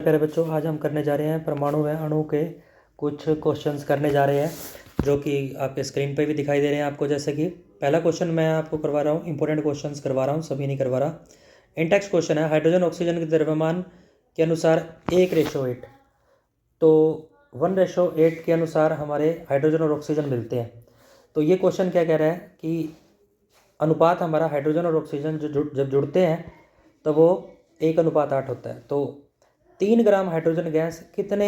प्यारे बच्चों, आज हम करने जा रहे हैं परमाणु व अणु के कुछ क्वेश्चंस करने जा रहे हैं जो कि आपके स्क्रीन पे भी दिखाई दे रहे हैं आपको। जैसे कि पहला क्वेश्चन मैं आपको करवा रहा हूँ, इंपॉर्टेंट क्वेश्चंस करवा रहा हूँ, सभी नहीं करवा रहा। इंटेक्स क्वेश्चन है, हाइड्रोजन ऑक्सीजन के द्रव्यमान के अनुसार 1:8, तो 1:8 के अनुसार हमारे हाइड्रोजन और ऑक्सीजन मिलते हैं। तो ये क्वेश्चन क्या कह रहा है कि अनुपात हमारा हाइड्रोजन और ऑक्सीजन जब जुड़ते हैं तो वो 1:8 होता है। तो 3 ग्राम हाइड्रोजन गैस कितने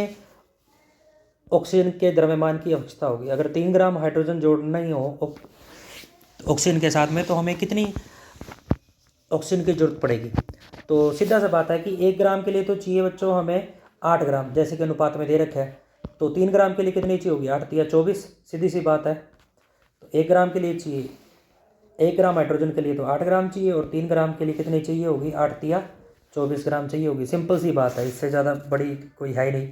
ऑक्सीजन के द्रव्यमान की आवश्यकता होगी? अगर 3 ग्राम हाइड्रोजन जोड़ना ही हो ऑक्सीजन के साथ में, तो हमें कितनी ऑक्सीजन की जरूरत पड़ेगी? तो सीधा सा बात है कि 1 ग्राम के लिए तो चाहिए बच्चों हमें 8 ग्राम, जैसे कि अनुपात में दे रखा है। तो 3 ग्राम के लिए कितनी चाहिए होगी? 8 या 24, सीधी सी बात है। तो 1 ग्राम के लिए चाहिए, 1 ग्राम हाइड्रोजन के लिए तो 8 ग्राम चाहिए, और 3 ग्राम के लिए कितनी चाहिए होगी? 8 या 24 ग्राम चाहिए होगी। सिंपल सी बात है, इससे ज़्यादा बड़ी कोई है ही नहीं।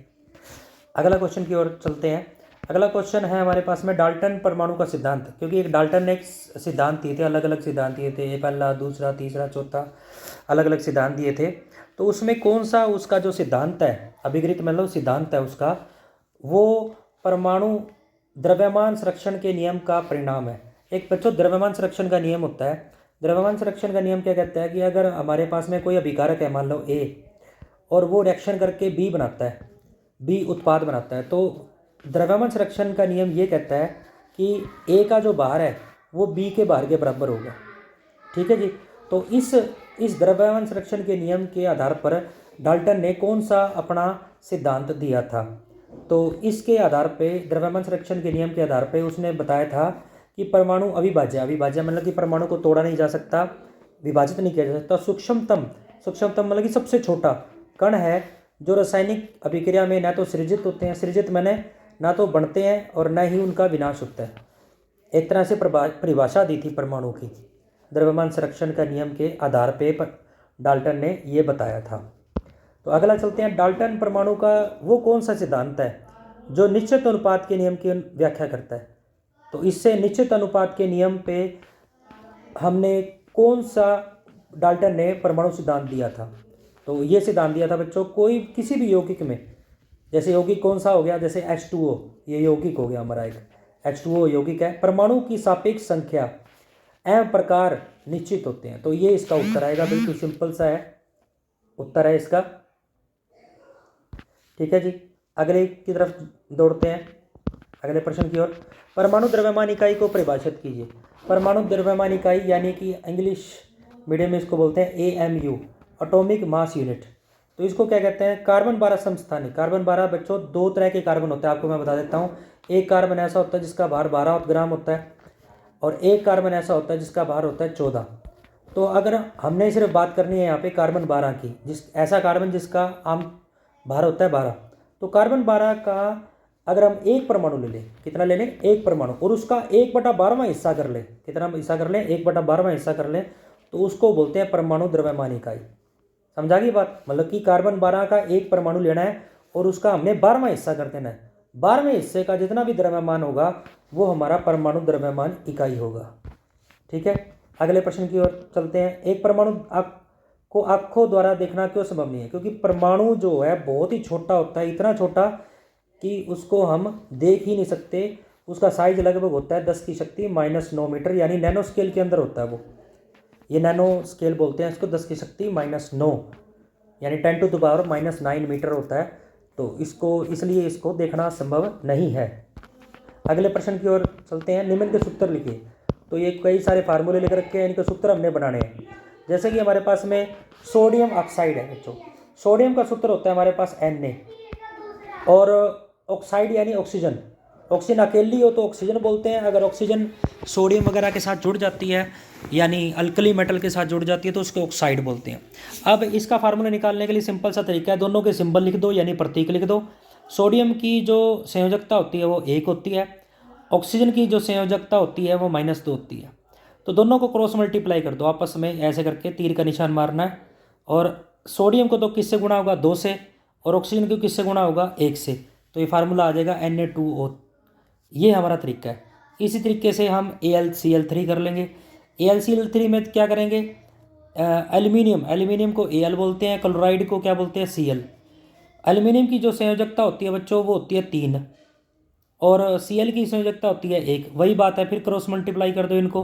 अगला क्वेश्चन की ओर चलते हैं। अगला क्वेश्चन है हमारे पास में डाल्टन परमाणु का सिद्धांत, क्योंकि एक डाल्टन ने एक सिद्धांत दिए थे, अलग अलग सिद्धांत दिए थे, पहला, दूसरा, तीसरा, चौथा, अलग अलग सिद्धांत दिए थे। तो उसमें कौन सा उसका जो सिद्धांत है, अभिगृहित मतलब सिद्धांत है उसका, वो परमाणु द्रव्यमान संरक्षण के नियम का परिणाम है। एक बच्चों द्रव्यमान संरक्षण का नियम होता है। द्रव्यमान संरक्षण का नियम क्या कहता है कि अगर हमारे पास में कोई अभिकारक है, मान लो ए, और वो रिएक्शन करके बी बनाता है, बी उत्पाद बनाता है, तो द्रव्यमान संरक्षण का नियम ये कहता है कि ए का जो भार है वो बी के भार के बराबर होगा। ठीक है जी। तो इस द्रव्यमान संरक्षण के नियम के आधार पर डाल्टन ने कौन सा अपना सिद्धांत दिया था? तो इसके आधार पे, द्रव्यमान संरक्षण के नियम के आधार पे उसने बताया था कि परमाणु अविभाज्य, अविभाज्य मतलब कि परमाणु को तोड़ा नहीं जा सकता, विभाजित नहीं किया जा सकता। सूक्ष्मतम, सूक्ष्मतम मतलब कि सबसे छोटा कण है जो रासायनिक अभिक्रिया में ना तो सृजित होते हैं, सृजित मैंने ना तो बनते हैं और न ही उनका विनाश होता है। एक तरह से परिभाषा दी थी परमाणु की द्रव्यमान संरक्षण का नियम के आधार पे डाल्टन ने ये बताया था। तो अगला चलते हैं, डाल्टन परमाणु का वो कौन सा सिद्धांत है जो निश्चित अनुपात के नियम की व्याख्या करता है? तो इससे निश्चित अनुपात के नियम पे हमने कौन सा डाल्टन ने परमाणु सिद्धांत दिया था? तो ये सिद्धांत दिया था बच्चों, कोई किसी भी यौगिक में, जैसे यौगिक कौन सा हो गया, जैसे H2O, ये यौगिक हो गया हमारा, एक H2O यौगिक है, परमाणु की सापेक्ष संख्या एवं प्रकार निश्चित होते हैं। तो ये इसका उत्तर आएगा, बिल्कुल सिंपल सा है, उत्तर है इसका। ठीक है जी, अगले की तरफ दौड़ते हैं, अगले प्रश्न की ओर। परमाणु द्रव्यमान इकाई को परिभाषित कीजिए। परमाणु द्रव्यमान इकाई यानी कि इंग्लिश मीडियम में इसको बोलते हैं AMU, एटॉमिक मास यूनिट। तो इसको क्या कहते हैं? कार्बन 12 समस्थानिक। कार्बन 12 बच्चों दो तरह के कार्बन होते हैं, आपको मैं बता देता हूँ। एक कार्बन ऐसा होता है जिसका भार 12 ग्राम होता है, और एक कार्बन ऐसा होता है जिसका भार होता है 14। तो अगर हमने सिर्फ बात करनी है यहाँ पे कार्बन 12 की, ऐसा कार्बन जिसका आम भार होता है 12, तो कार्बन 12 का अगर हम एक परमाणु ले लें, कितना ले लें? एक परमाणु, और उसका 1/12वां हिस्सा कर लें, कितना हिस्सा कर लें? 1/12वां हिस्सा कर लें, तो उसको बोलते हैं परमाणु द्रव्यमान इकाई। समझा गई बात? मतलब कि कार्बन 12 का एक परमाणु लेना है और उसका हमने 12वां हिस्सा कर देना है। 12वें हिस्से का जितना भी द्रव्यमान होगा वो हमारा परमाणु द्रव्यमान इकाई होगा। ठीक है, अगले प्रश्न की ओर चलते हैं। एक परमाणु को आंखों द्वारा देखना क्यों संभव नहीं है? क्योंकि परमाणु जो है बहुत ही छोटा होता है, इतना छोटा कि उसको हम देख ही नहीं सकते। उसका साइज लगभग होता है 10 की शक्ति -9 मीटर, यानी नैनो स्केल के अंदर होता है वो। ये नैनो स्केल बोलते हैं इसको, 10 की शक्ति -9, यानी 10⁻⁹ मीटर होता है। तो इसको, इसलिए इसको देखना संभव नहीं है। अगले प्रश्न की ओर चलते हैं। निम्न के सूत्र लिखिए। तो ये कई सारे फार्मूले लिख रखे हैं, इनके सूत्र हमने बनाने हैं। जैसे कि हमारे पास में सोडियम ऑक्साइड है बच्चों, सोडियम का सूत्र होता है हमारे पास Na, और ऑक्साइड यानी ऑक्सीजन, ऑक्सीजन अकेली हो तो ऑक्सीजन बोलते हैं। अगर ऑक्सीजन सोडियम वगैरह के साथ जुड़ जाती है, यानी अल्कली मेटल के साथ जुड़ जाती है, तो उसको ऑक्साइड बोलते हैं। अब इसका फार्मूला निकालने के लिए सिंपल सा तरीका है, दोनों के सिंबल लिख दो, यानी प्रतीक लिख दो। सोडियम की जो संयोजकता होती है वो 1 होती है, ऑक्सीजन की जो संयोजकता होती है वो -2 होती है। तो दोनों को क्रॉस मल्टीप्लाई कर दो आपस में, ऐसे करके तीर का निशान मारना है। और सोडियम को तो किससे गुणा होगा? 2 से, और ऑक्सीजन को किससे गुणा होगा? 1 से। तो ये फार्मूला आ जाएगा Na2O। ये हमारा तरीका है। इसी तरीके से हम AlCl3 कर लेंगे। AlCl3 में क्या करेंगे? एल्यूमिनियम, एल्यूमिनियम को Al बोलते हैं, क्लोराइड को क्या बोलते हैं? Cl। एल्यूमिनियम की जो संयोजकता होती है बच्चों वो होती है 3 और Cl की संयोजकता होती है 1। वही बात है, फिर क्रॉस मल्टीप्लाई कर दो इनको,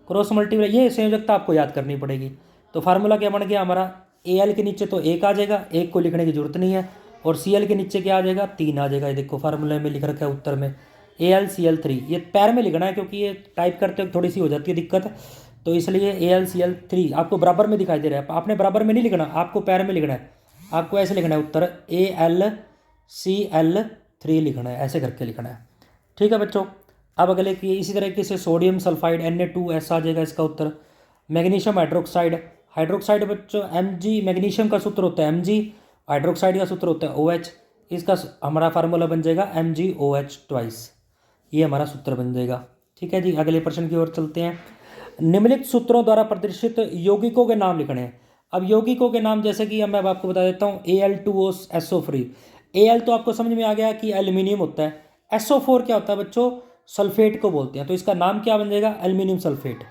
क्रॉस मल्टीप्लाई, ये संयोजकता आपको याद करनी पड़ेगी। तो फार्मूला क्या बन गया हमारा, Al के नीचे तो 1 आ जाएगा, 1 को लिखने की जरूरत नहीं है, और Cl के नीचे क्या आ जाएगा, 3 आ जाएगा। ये देखो फार्मूले में लिख रखा है उत्तर में AlCl3। ये पैर में लिखना है क्योंकि ये टाइप करते वक्त थोड़ी सी हो जाती है दिक्कत, तो इसलिए AlCl3 आपको बराबर में दिखाई दे रहा है। आपने बराबर में नहीं लिखना, आपको पैर में लिखना है, आपको ऐसे लिखना है उत्तर AlCl3 लिखना है, ऐसे करके लिखना है। ठीक है बच्चों, अब अगले की इसी तरीके से सोडियम सल्फाइड Na2S आ जाएगा इसका उत्तर। मैग्नीशियम हाइड्रोक्साइड, हाइड्रोक्साइड बच्चों Mg, मैग्नीशियम का सूत्र होता है Mg, हाइड्रोक्साइड का सूत्र होता है OH। इसका हमारा फार्मूला बन जाएगा MgOH ट्वाइस, ये हमारा सूत्र बन जाएगा। ठीक है जी, अगले प्रश्न की ओर चलते हैं। निम्नलिखित सूत्रों द्वारा प्रदर्शित यौगिकों के नाम लिखने हैं। अब यौगिकों के नाम जैसे कि मैं अब आपको बता देता हूँ, Al2SO3। Al तो आपको समझ में आ गया कि एल्यूमिनियम होता है, SO4 क्या होता है बच्चों, सल्फेट को बोलते हैं, तो इसका नाम क्या बन जाएगा, एल्यूमिनियम सल्फेट।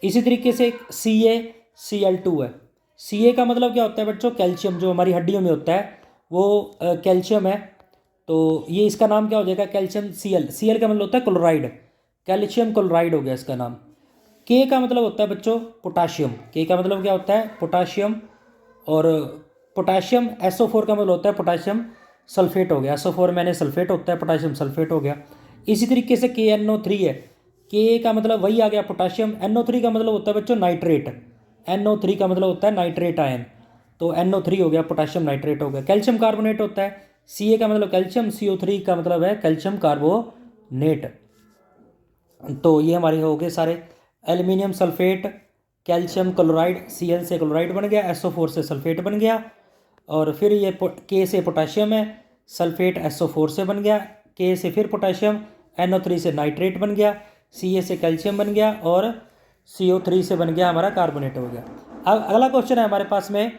इसी तरीके से CaCl2 है, Ca का मतलब क्या होता है बच्चों, कैल्शियम, जो हमारी हड्डियों में होता है वो कैल्शियम है, तो ये इसका नाम क्या हो जाएगा, कैल्शियम Cl का मतलब होता है क्लोराइड, कैल्शियम क्लोराइड हो गया इसका नाम। के का मतलब होता है बच्चों पोटाशियम, के का मतलब क्या होता है, पोटाशियम, और पोटाशियम SO4 का मतलब होता है पोटाशियम सल्फेट हो गया, SO4 मैंने सल्फेट होता है, पोटाशियम सल्फेट हो गया। इसी तरीके से KNO3 है, के का मतलब वही आ गया पोटाशियम, NO3 का मतलब होता है बच्चों नाइट्रेट, NO3 का मतलब होता है नाइट्रेट आयन, तो NO3 हो गया, पोटाशियम नाइट्रेट हो गया। कैल्शियम कार्बोनेट होता है, Ca का मतलब कैल्शियम, CO3 का मतलब है कैल्शियम कार्बोनेट। तो ये हमारे हो गए सारे, aluminium sulphate, calcium chloride, Cl से क्लोराइड बन गया, SO4 से सल्फेट बन गया, और फिर ये के से पोटाशियम है, सल्फेट SO4 से बन गया, के से फिर पोटाशियम, NO3 से नाइट्रेट बन गया, Ca से कैल्शियम बन गया, और CO3 से बन गया हमारा कार्बोनेट हो गया। अब अगला क्वेश्चन है हमारे पास में,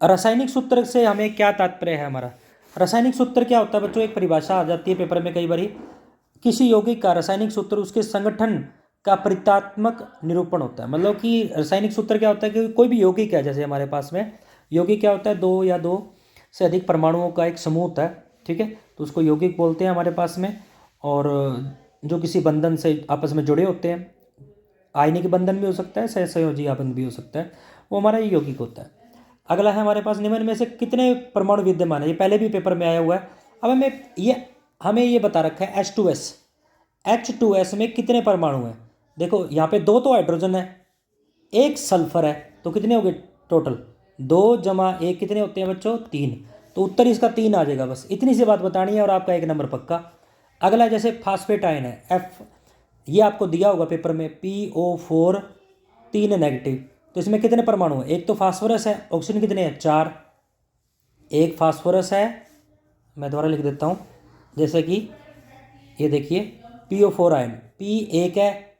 रासायनिक सूत्र से हमें क्या तात्पर्य है हमारा। रासायनिक सूत्र क्या होता है बच्चों, एक परिभाषा आ जाती है पेपर में कई बारी, किसी यौगिक का रासायनिक सूत्र उसके संगठन का प्रतीकात्मक निरूपण होता है। मतलब कि रासायनिक सूत्र क्या होता है कि कोई भी यौगिक है, जैसे हमारे पास में यौगिक क्या होता है, 2 या 2 से अधिक परमाणुओं का एक समूह होता है, ठीक है, तो उसको यौगिक बोलते हैं हमारे पास में। और जो किसी बंधन से आपस में जुड़े होते हैं, आयनिक बंधन भी हो सकता है, सहसंयोजी बंधन भी हो सकता है, वो हमारा यौगिक होता है। अगला है हमारे पास, निम्न में से कितने परमाणु विद्यमान है, ये पहले भी पेपर में आया हुआ है। अब हमें ये बता रखा है H2S में कितने परमाणु हैं। देखो यहाँ पे 2 तो हाइड्रोजन है, 1 सल्फर है, तो कितने हो गए टोटल, 2 जमा 1 कितने होते हैं बच्चों, 3। तो उत्तर इसका 3 आ जाएगा, बस इतनी सी बात बतानी है और आपका 1 नंबर पक्का। अगला जैसे फास्फेट आयन है F, ये आपको दिया होगा पेपर में, PO4 3 नेगेटिव, तो इसमें कितने परमाणु हैं, एक तो फास्फोरस है, ऑक्सीजन कितने हैं, 4, एक फास्फोरस है, मैं दोबारा लिख देता हूँ, जैसे कि ये देखिए PO4 आयन, P 1 है,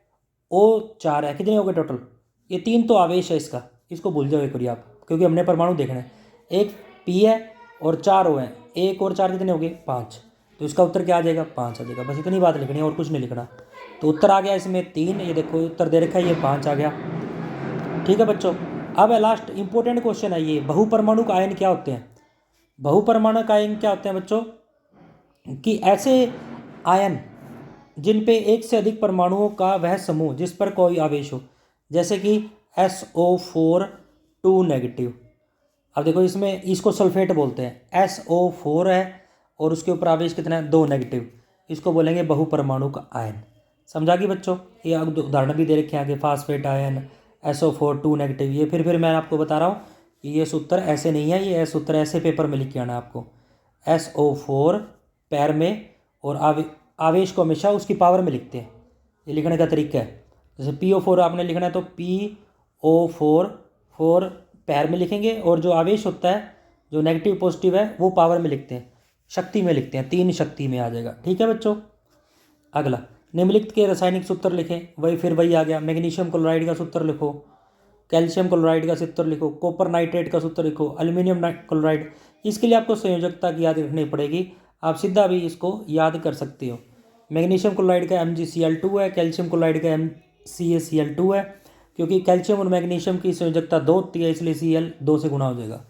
O 4 है, कितने हो गए टोटल, ये 3 तो आवेश है इसको भूल जाओ एक बार आप, क्योंकि हमने परमाणु देखना है। एक P है और 4 O हैं, 1 और 4 कितने हो गए, 5, तो इसका उत्तर क्या आ जाएगा, 5 आ जाएगा। बस इतनी बात लिखनी है और कुछ नहीं लिखना। तो उत्तर आ गया इसमें 3, ये देखो उत्तर दे रखा है, ये 5 आ गया। ठीक है बच्चों, अब लास्ट इंपॉर्टेंट क्वेश्चन है ये, बहुपरमाणुक आयन क्या होते हैं। बहुपरमाणुक आयन क्या होते हैं बच्चों, कि ऐसे आयन जिन पे एक से अधिक परमाणुओं का वह समूह जिस पर कोई आवेश हो, जैसे कि SO4 2 नेगेटिव। अब देखो इसमें इसको सल्फेट बोलते हैं, SO4 है और उसके ऊपर आवेश कितना है, 2 नेगेटिव, इसको बोलेंगे बहुपरमाणुक आयन। समझा कि बच्चों, ये उदाहरण भी दे रखे हैं आगे, फास्फेट आयन, SO4 2 नेगेटिव। ये फिर मैं आपको बता रहा हूँ कि ये सूत्र ऐसे नहीं है, ये सूत्र ऐसे पेपर में लिख के आना आपको, SO4 पैर में, और आवेश को हमेशा उसकी पावर में लिखते हैं, ये लिखने का तरीका है। जैसे PO4 आपने लिखना है तो PO4 4 पैर में लिखेंगे, और जो आवेश होता है जो नेगेटिव पॉजिटिव है वो पावर में लिखते हैं, शक्ति में लिखते हैं, 3 शक्ति में आ जाएगा। ठीक है बच्चों, अगला निम्नलिखित के रासायनिक सूत्र लिखें, वही आ गया, मैग्नीशियम क्लोराइड का सूत्र लिखो, कैल्शियम क्लोराइड का सूत्र लिखो, कॉपर नाइट्रेट का सूत्र लिखो, एल्यूमिनियम क्लोराइड। इसके लिए आपको संयोजकता की याद रखनी पड़ेगी, आप सीधा भी इसको याद कर सकते हो। मैग्नीशियम क्लोराइड का MgCl2 है, कैल्शियम क्लोराइड का CaCl2 है, क्योंकि कैल्शियम और मैग्नीशियम की संयोजकता 2 होती है, इसलिए Cl 2 से गुना हो जाएगा।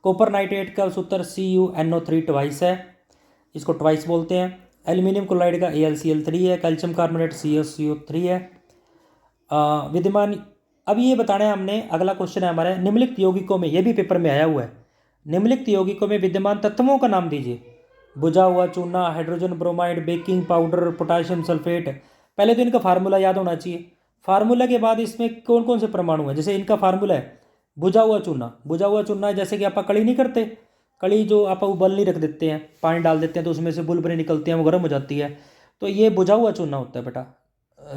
कॉपर नाइट्रेट का सूत्र CuNO3 ट्वाइस है, इसको ट्वाइस बोलते हैं। एल्यूमिनियम क्लोराइड का AlCl3 है। कैल्शियम कार्बोनेट CaCO3 है। विद्यमान, अब ये बताना है हमने, अगला क्वेश्चन है हमारा, निम्नलिखित यौगिकों में, ये भी पेपर में आया हुआ है, निम्नलिखित यौगिकों में विद्यमान तत्वों का नाम दीजिए। बुझा हुआ चूना, hydrogen bromide, baking powder, potassium sulphate. पहले तो इनका फार्मूला याद होना चाहिए। फार्मूला के बाद इसमें कौन कौन से परमाणु हैं। जैसे इनका फार्मूला है बुझा हुआ चूना। बुझा हुआ चूना जैसे कि आप कड़ी नहीं करते, कड़ी जो आप उबल नहीं रख देते हैं, पानी डाल देते हैं तो उसमें से बुलबुलें निकलती हैं, वो गर्म हो जाती है, तो ये बुझा हुआ चूना होता है बेटा।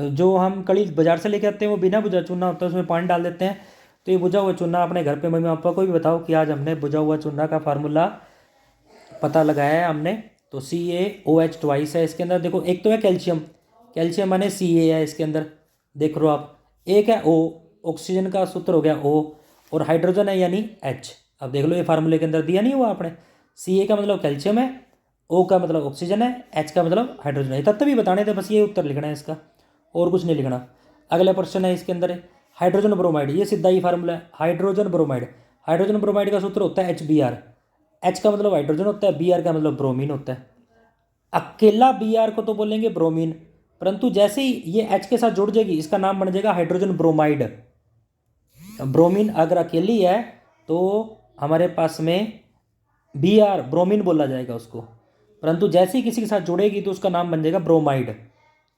जो हम कड़ी बाजार से लेके आते हैं वो बिना बुझा चूना होता है, उसमें पानी डाल देते हैं, तो ये बुझा हुआ चूना। अपने घर पे मम्मी पापा को भी बताओ कि आज हमने बुझा हुआ चूना का फार्मूला पता लगाया है हमने। तो CaOH ट्वाइस है इसके अंदर। देखो एक तो है कैल्शियम, कैल्शियम माने Ca है इसके अंदर, देख लो आप। एक है O, ऑक्सीजन का सूत्र हो गया O, और हाइड्रोजन है यानी H। अब देख लो ये फार्मूले के अंदर दिया नहीं हुआ आपने। Ca का मतलब कैल्शियम है, O का मतलब ऑक्सीजन है, H का मतलब हाइड्रोजन है। तत्व भी बताने थे, बस ये उत्तर लिखना है इसका, और कुछ नहीं लिखना। अगला प्रश्न है इसके अंदर हाइड्रोजन ब्रोमाइड, ये सीधा ही फार्मूला है हाइड्रोजन ब्रोमाइड। हाइड्रोजन ब्रोमाइड का सूत्र होता है HBr। H का मतलब हाइड्रोजन होता है, Br का मतलब ब्रोमीन होता है। अकेला Br को तो बोलेंगे ब्रोमीन, परंतु जैसे ही ये H के साथ जुड़ जाएगी इसका नाम बन जाएगा हाइड्रोजन ब्रोमाइड। ब्रोमीन अगर अकेली है तो हमारे पास में Br ब्रोमीन बोला जाएगा उसको, परंतु जैसे ही किसी के साथ जुड़ेगी तो उसका नाम बन जाएगा ब्रोमाइड।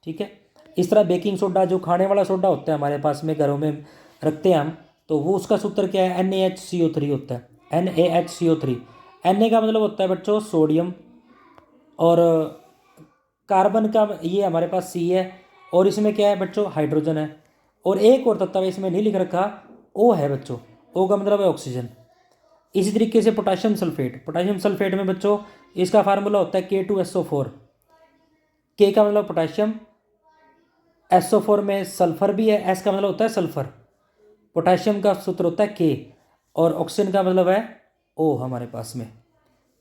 ठीक है। इस तरह बेकिंग सोडा, जो खाने वाला सोडा होता है हमारे पास में घरों में रखते हैं हम, तो वो उसका सूत्र क्या है, NaHCO3 होता है। NaHCO3, Na का मतलब होता है बच्चों सोडियम, और कार्बन का ये हमारे पास C है, और इसमें क्या है बच्चों हाइड्रोजन है, और एक और तत्व इसमें नहीं लिख रखा, O है बच्चों। O का मतलब है ऑक्सीजन। इसी तरीके से पोटाशियम सल्फेट, पोटाशियम सल्फेट में बच्चों इसका फार्मूला होता है K2SO4। K का मतलब पोटाशियम, SO4 में सल्फर भी है, S का मतलब होता है सल्फर। पोटाशियम का सूत्र होता है K, और ऑक्सीजन का मतलब है O हमारे पास में।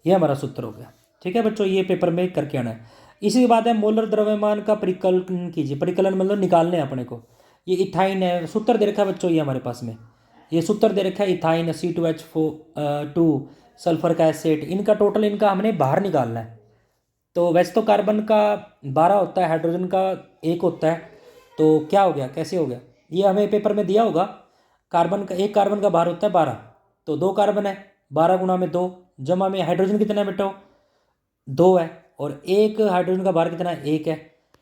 ये हमारा सूत्र हो गया। ठीक है बच्चों, ये पेपर में करके आना है। इसी के बाद है मोलर द्रव्यमान का परिकलन कीजिए। परिकलन मतलब निकालने अपने को। ये इथाइन है, सूत्र दे रखा है बच्चों, ये हमारे पास में ये सूत्र दे रखा है इथाइन, C2H2 सल्फर का एसिड। इनका टोटल इनका हमने बाहर निकालना है। तो वैसे तो कार्बन का 12 होता है, हाइड्रोजन का 1 होता है, तो क्या हो गया, कैसे हो गया, ये हमें पेपर में दिया होगा। कार्बन का, एक कार्बन का बाहर होता है 12, तो 2 कार्बन है, 12 गुणा में 2, जमा में हाइड्रोजन कितना है बेटा 2 है, और एक हाइड्रोजन का बाहर कितना है 1 है,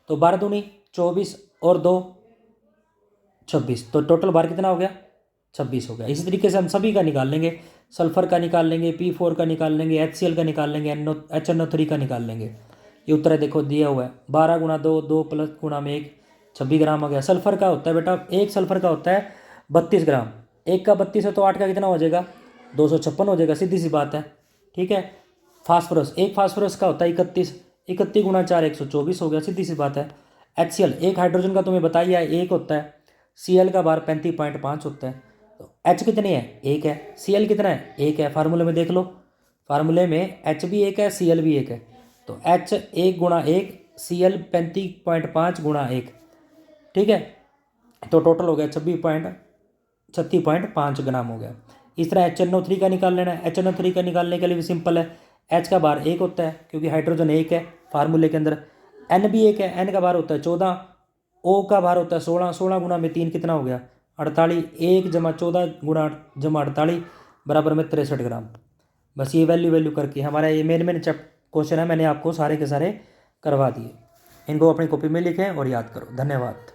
तो 12 दूनी 24 और 2 26, तो टोटल बाहर कितना हो गया 26 हो गया। इसी तरीके से हम सभी का निकाल लेंगे, सल्फर का निकाल लेंगे, P4 का निकाल लेंगे, HCl का निकाल लेंगे, HNO3 का निकाल लेंगे। ये उत्तर है देखो दिया हुआ है, 12 गुणा 2, 2 प्लस गुणा में 1, 26 ग्राम हो गया। सल्फर का होता है बेटा, एक सल्फर का होता है 32 ग्राम, एक का 32 है तो 8 का कितना हो जाएगा 256 हो जाएगा, सीधी सी बात है। ठीक है। फास्फोरस, एक फास्फोरस का होता है 31, 31 गुणा 4 124 हो गया, सीधी सी बात है। HCl, एक हाइड्रोजन का तुम्हें बताइए एक होता है, Cl का बार 35.5 होता है, तो H कितनी है 1 है, Cl कितना है 1 है। फार्मूले में देख लो, फार्मूले में H भी 1 है, Cl भी 1 है, तो H 1 गुणा 1, Cl 35.5 गुणा 1। ठीक है, तो टोटल हो गया 36.5 ग्राम हो गया। इस तरह HNO3 का निकाल लेना है। HNO3 का निकालने के लिए भी सिंपल है, H का बार 1 होता है क्योंकि हाइड्रोजन 1 है फार्मूले के अंदर, N भी 1 है, N का बार होता है 14, O का बार होता है 16, 16 गुणा में 3 कितना हो गया 48, 1 जमा 14 गुणा जमा 48 बराबर में 63 ग्राम। बस ये वैल्यू करके हमारा ये मेन क्वेश्चन है, मैंने आपको सारे के सारे करवा दिए। इनको अपनी कॉपी में लिखें और याद करो। धन्यवाद।